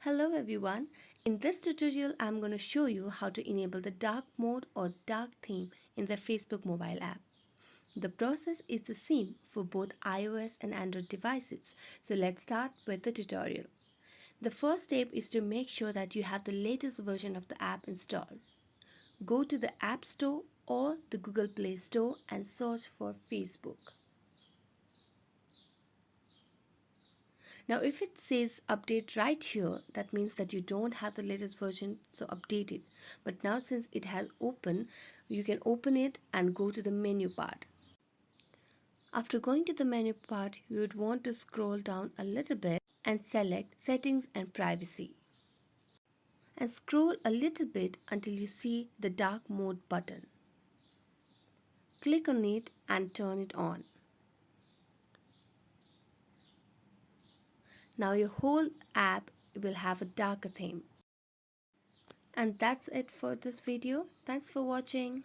Hello everyone. In this tutorial, I'm going to show you how to enable the dark mode or dark theme in the Facebook mobile app. The process is the same for both iOS and Android devices. So let's start with the tutorial. The first step is to make sure that you have the latest version of the app installed. Go to the App Store or the Google Play Store and search for Facebook. Now if it says update right here, that means that you don't have the latest version, so update it. But now since it has opened, you can open it and go to the menu part. After going to the menu part, you would want to scroll down a little bit and select settings and privacy. And scroll a little bit until you see the dark mode button. Click on it and turn it on. Now your whole app will have a darker theme. And that's it for this video. Thanks for watching.